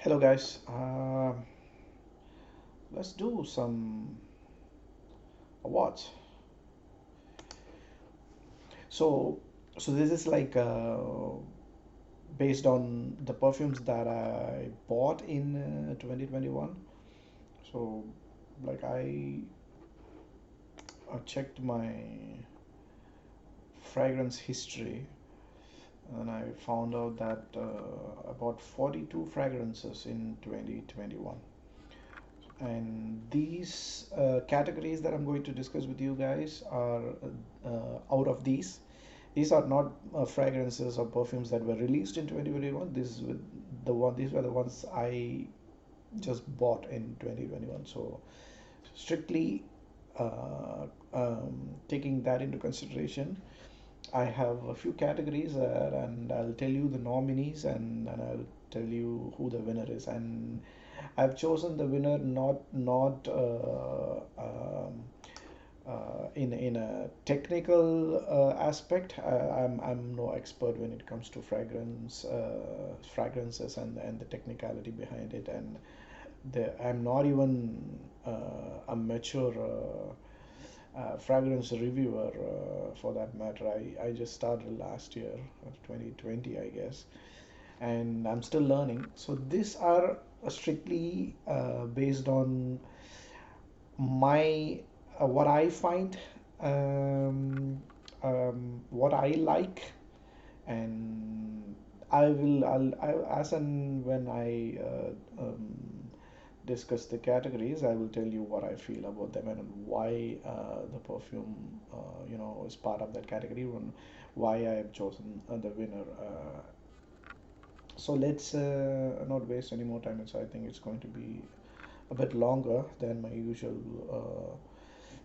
Hello guys, let's do some awards. So, so this is like based on the perfumes that I bought in 2021. So, like I checked my fragrance history and I found out that I bought 42 fragrances in 2021. And these categories that I'm going to discuss with you guys are out of these are not fragrances or perfumes that were released in 2021. These were the ones I just bought in 2021. So strictly taking that into consideration, I have a few categories and I'll tell you the nominees and I'll tell you who the winner is. And I've chosen the winner not in a technical aspect. I'm no expert when it comes to fragrances and the technicality behind it. And I'm not even a mature fragrance reviewer for that matter. I just started last year, 2020, I guess, and I'm still learning. So these are strictly based on my what I find, what I like, and as and when I discuss the categories, I will tell you what I feel about them and why the perfume, is part of that category and why I have chosen the winner. So let's not waste any more time. So I think it's going to be a bit longer than my usual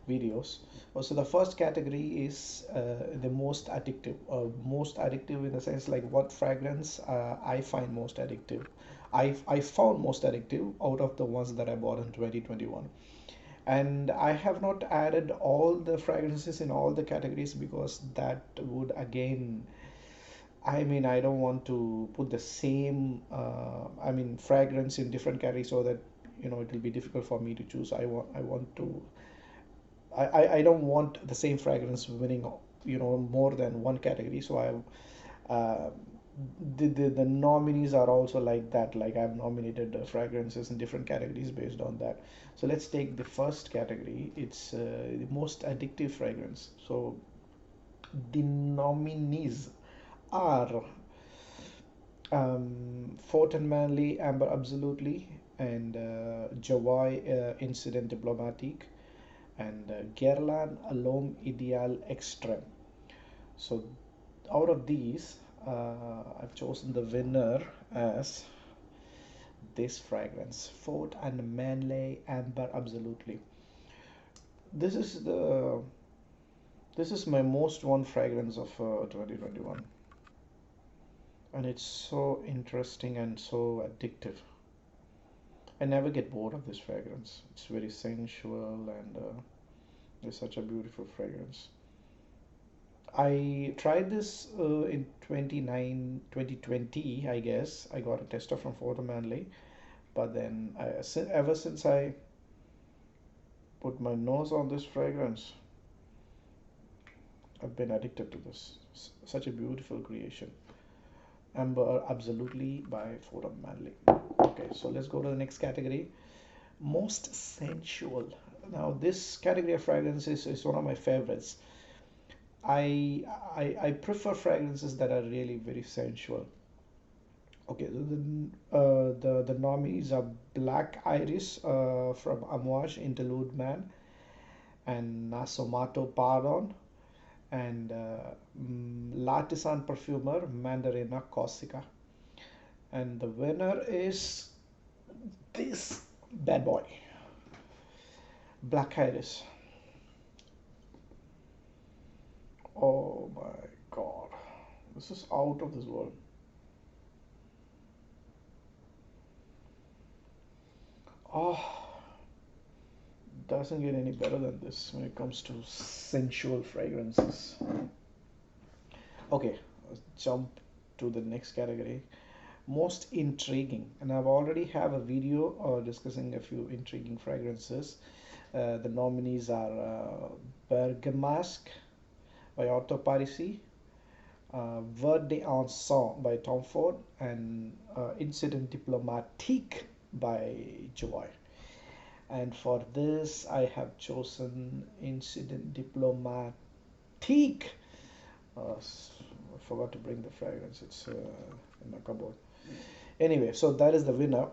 videos. So the first category is the most addictive. Most addictive in the sense like what fragrance I find most addictive. I found most addictive out of the ones that I bought in 2021. And I have not added all the fragrances in all the categories because that would again, I mean, I don't want to put the same, fragrance in different categories so that it will be difficult for me to choose. I don't want the same fragrance winning, more than one category. So uh, the nominees are also like that. Like I've nominated fragrances in different categories based on that. So let's take the first category. It's the most addictive fragrance. So the nominees are Fort and Manly, Amber Absolutely, and Jawai Incident Diplomatique, and Guerlain L'Homme Ideal Extreme. So, out of these, I've chosen the winner as this fragrance, Fort and Manly Amber Absolutely. This is the this is my most one fragrance of 2021, and it's so interesting and so addictive. I never get bored of this fragrance. It's very sensual and it's such a beautiful fragrance. I tried this in 2020, I guess. I got a tester from Fort Manley, but then ever since I put my nose on this fragrance, I've been addicted to this. Such a beautiful creation. Amber Absolutely by Fort Manley. Okay, so let's go to the next category. Most sensual. Now, this category of fragrances is one of my favorites. I prefer fragrances that are really very sensual. Okay, the nominees are Black Iris from Amouage Interlude Man and Nasomato Pardon and L'Artisan Perfumer Mandarina Corsica. And the winner is this bad boy, Black Iris. Oh my god, this is out of this world. Oh, doesn't get any better than this when it comes to sensual fragrances. Okay, let's jump to the next category. Most intriguing, and I've already have a video discussing a few intriguing fragrances. The nominees are Bergamasque by Otto Parisi, Verde Ensemble by Tom Ford, and Incident Diplomatique by Joy. And for this, I have chosen Incident Diplomatique. I forgot to bring the fragrance. It's in my cupboard. Anyway, so that is the winner.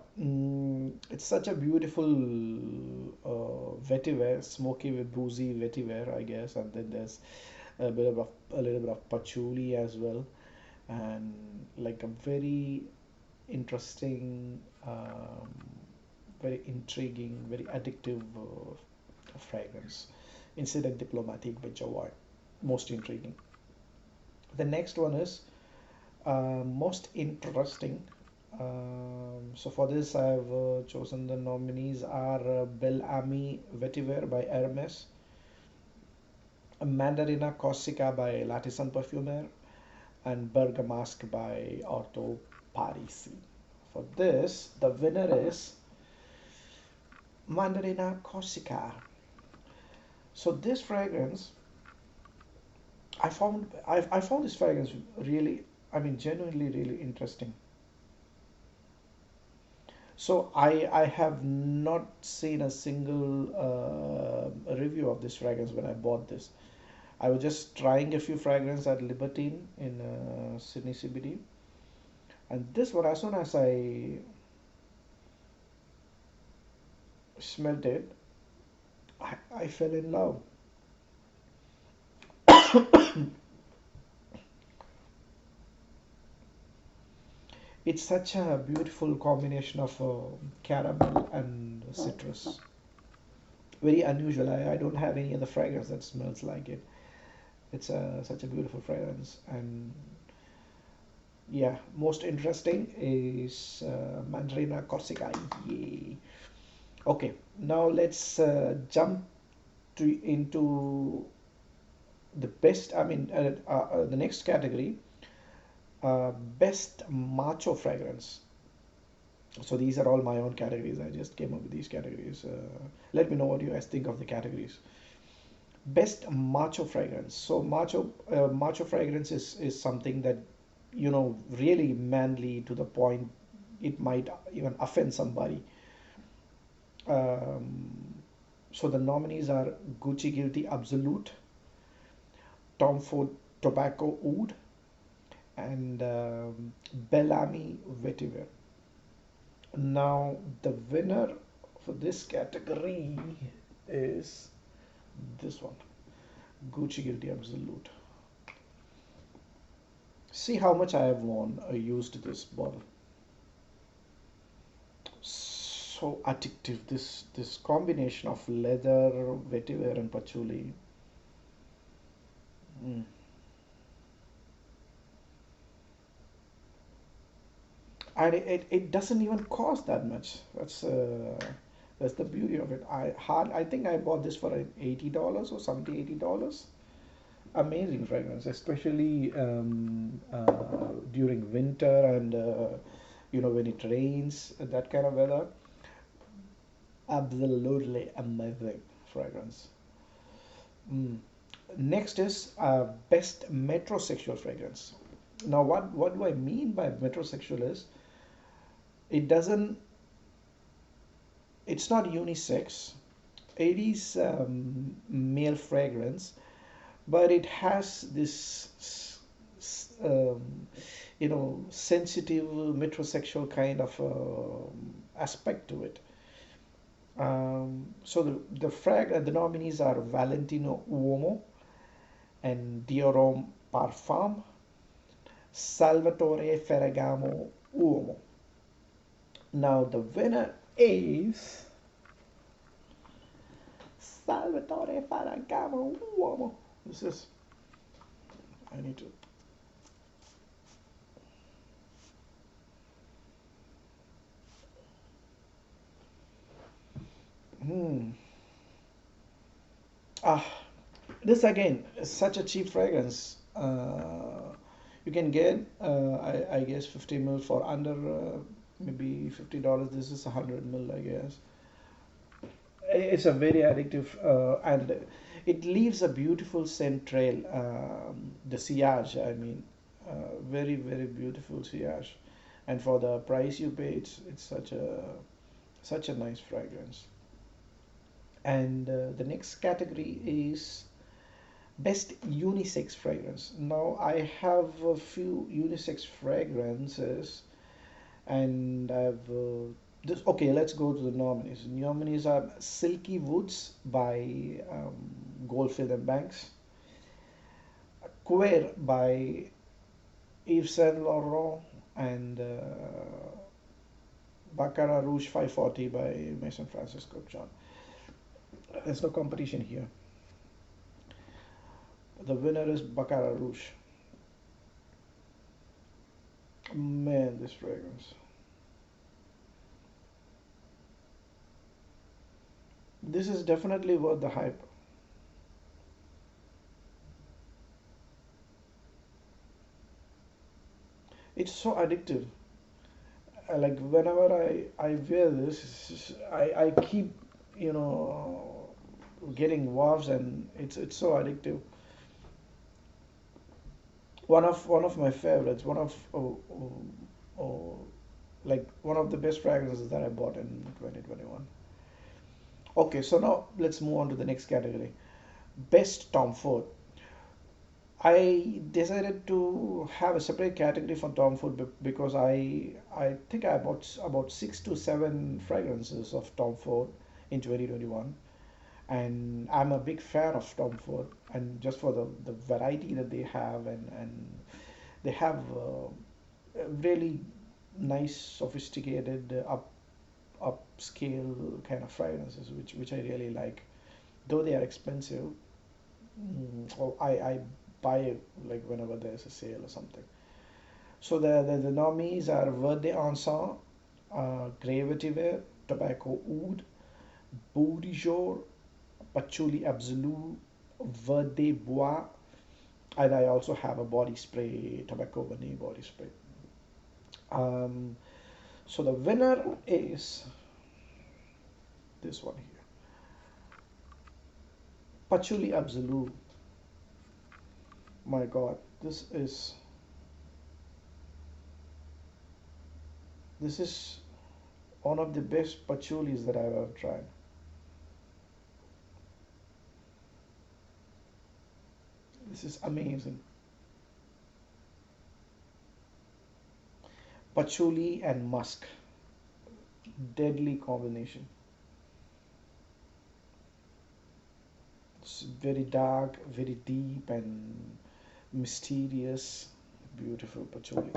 It's such a beautiful vetiver, smoky with boozy vetiver, I guess. And then there's a little bit of patchouli as well, and like a very interesting, very intriguing, very addictive fragrance. Incident Diplomatique by Jawai. Most intriguing. The next one is most interesting. So for this, I've chosen the nominees are Bel Ami Vetiver by Hermes, Mandarina Corsica by L'Artisan Parfumer, and Bergamasque by Otto Parisi. For this, the winner is Mandarina Corsica. So this fragrance, I found this fragrance really, I mean, genuinely really interesting. So I have not seen a single review of this fragrance when I bought this. I was just trying a few fragrances at Libertine in Sydney CBD, and this one, as soon as I smelled it, I fell in love. It's such a beautiful combination of caramel and citrus. Very unusual. I don't have any other fragrance that smells like it. It's such a beautiful fragrance. And yeah, most interesting is Mandarina Corsica. Yay. Okay, now let's jump into the best, the next category, best macho fragrance. So these are all my own categories. I just came up with these categories. Let me know what you guys think of the categories. Best macho fragrance. So macho fragrance is something that really manly to the point it might even offend somebody. Um, so the nominees are Gucci Guilty Absolute, Tom Ford Tobacco Oud, and Bellamy Vetiver. Now, the winner for this category is this one, Gucci Guilty Absolute. See how much I have won. I used this bottle. So addictive. This combination of leather, vetiver, and patchouli. Mm. And it doesn't even cost that much. That's the beauty of it. I think I bought this for $80 or something, $80. Amazing fragrance, especially during winter and when it rains, that kind of weather. Absolutely amazing fragrance. Mm. Next is best metrosexual fragrance. Now, what do I mean by metrosexual is it doesn't it's not unisex. It is male fragrance, but it has this sensitive metrosexual kind of aspect to it. So the nominees are Valentino Uomo and Diorom Parfum, Salvatore Ferragamo Uomo. Now the winner is Salvatore Ferragamo Uomo. This is I need to. Hmm. Ah, this again is such a cheap fragrance. You can get, I guess, 50 mil for under maybe $50. This is 100 mil, I guess. It's a very addictive, and it leaves a beautiful scent trail. The sillage, I mean, very very beautiful sillage, and for the price you pay, it's such a nice fragrance. And the next category is best unisex fragrance. Now I have a few unisex fragrances, and I've this. Okay, let's go to the nominees. Nominees are Silky Woods by Goldfield and Banks, Queer by Yves Saint Laurent, and Baccarat Rouge 540 by Mason Francisco John. There's no competition here. The winner is Baccarat Rouge. Man, this fragrance. This is definitely worth the hype. It's so addictive. Like whenever I wear this, I keep, you know, getting wafts, and it's so addictive. One of my favorites. Like one of the best fragrances that I bought in 2021. Okay, so now let's move on to the next category. Best Tom Ford. I decided to have a separate category for Tom Ford because I think I bought about 6 to 7 fragrances of Tom Ford in 2021, and I'm a big fan of Tom Ford, and just for the variety that they have, and they have really nice, sophisticated, upscale kind of fragrances, which I really like. Though they are expensive, well, I buy it like whenever there's a sale or something. So the nominees are Verde Encens, Grey Vetiver, Tobacco Oud, Beau de Jour, Patchouli Absolu, Verde Bois, and I also have a body spray, Tobacco Vanille body spray. Um, so the winner is this one here, Patchouli Absolu. My God, this is one of the best patchoulis that I've ever tried. This is amazing. Patchouli and musk, deadly combination. It's very dark, very deep, and mysterious. Beautiful patchouli.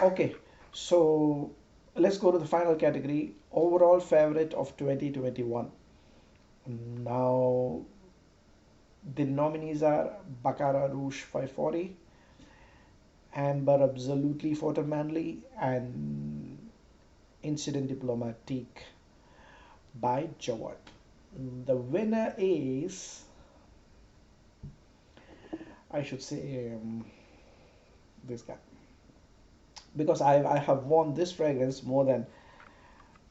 Okay, so let's go to the final category. Overall favorite of 2021. Now the nominees are Baccarat Rouge 540, Amber Absolutely Photo Manly, and Incident Diplomatique by Jawad. The winner is, I should say, this guy, because I have worn this fragrance more than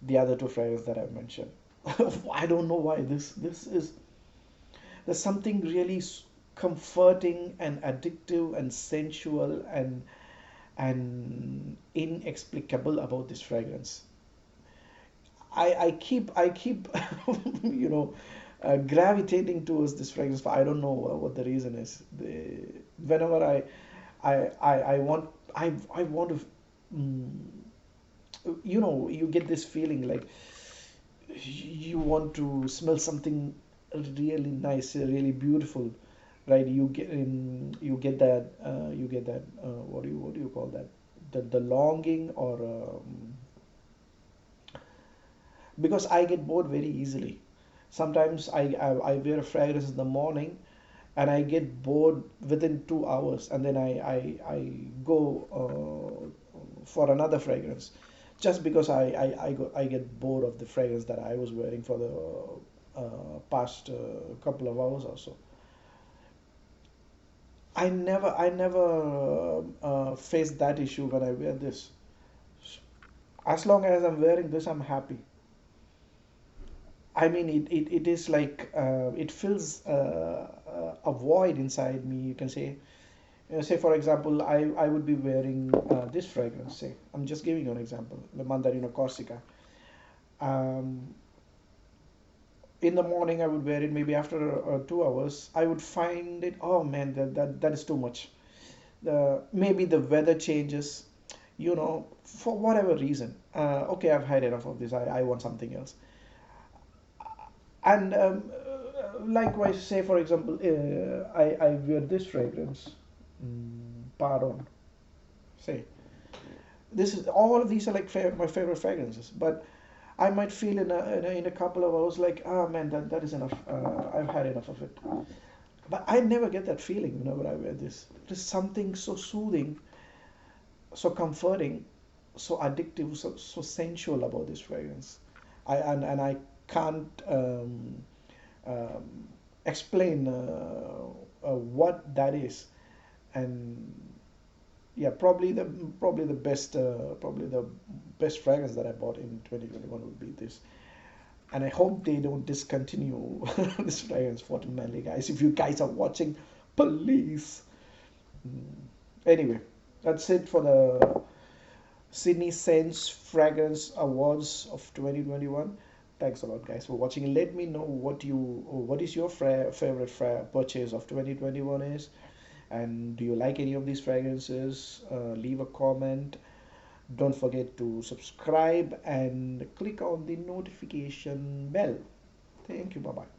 the other two fragrances that I've mentioned. I don't know why this is, there's something really comforting and addictive and sensual and inexplicable about this fragrance. I keep you know, gravitating towards this fragrance. I don't know what the reason is. Whenever I want, I want to, mm, you know, you get this feeling like you want to smell something really nice, really beautiful, right? You get that, what do you call that, the longing, or because I get bored very easily. Sometimes I wear a fragrance in the morning, and I get bored within 2 hours, and then I go for another fragrance, just because I get bored of the fragrance that I was wearing for the past couple of hours or so. I never face that issue when I wear this. As long as I'm wearing this, I'm happy. I mean, it is like it fills a void inside me. You can say, say for example, I would be wearing this fragrance. Say, I'm just giving you an example, the Mandarino Corsica. Um, in the morning, I would wear it. Maybe after 2 hours, I would find it. Oh man, that is too much. Maybe the weather changes. For whatever reason. Okay, I've had enough of this. I want something else. And likewise, say for example, I wear this fragrance, Pardon. Say this is all of these are like my favorite fragrances, but I might feel in a couple of hours like, ah man, that is enough. I've had enough of it. But I never get that feeling whenever I wear this. There's something so soothing, so comforting, so addictive, so sensual about this fragrance. And I can't um, explain what that is. And yeah, probably the best fragrance that I bought in 2021 would be this. And I hope they don't discontinue this fragrance for Manly guys. If you guys are watching, please. Anyway, that's it for the Sydney Sense Fragrance Awards of 2021. Thanks a lot, guys, for watching. Let me know what is your favorite purchase of 2021 is, and do you like any of these fragrances? Leave a comment. Don't forget to subscribe and click on the notification bell. Thank you. Bye bye.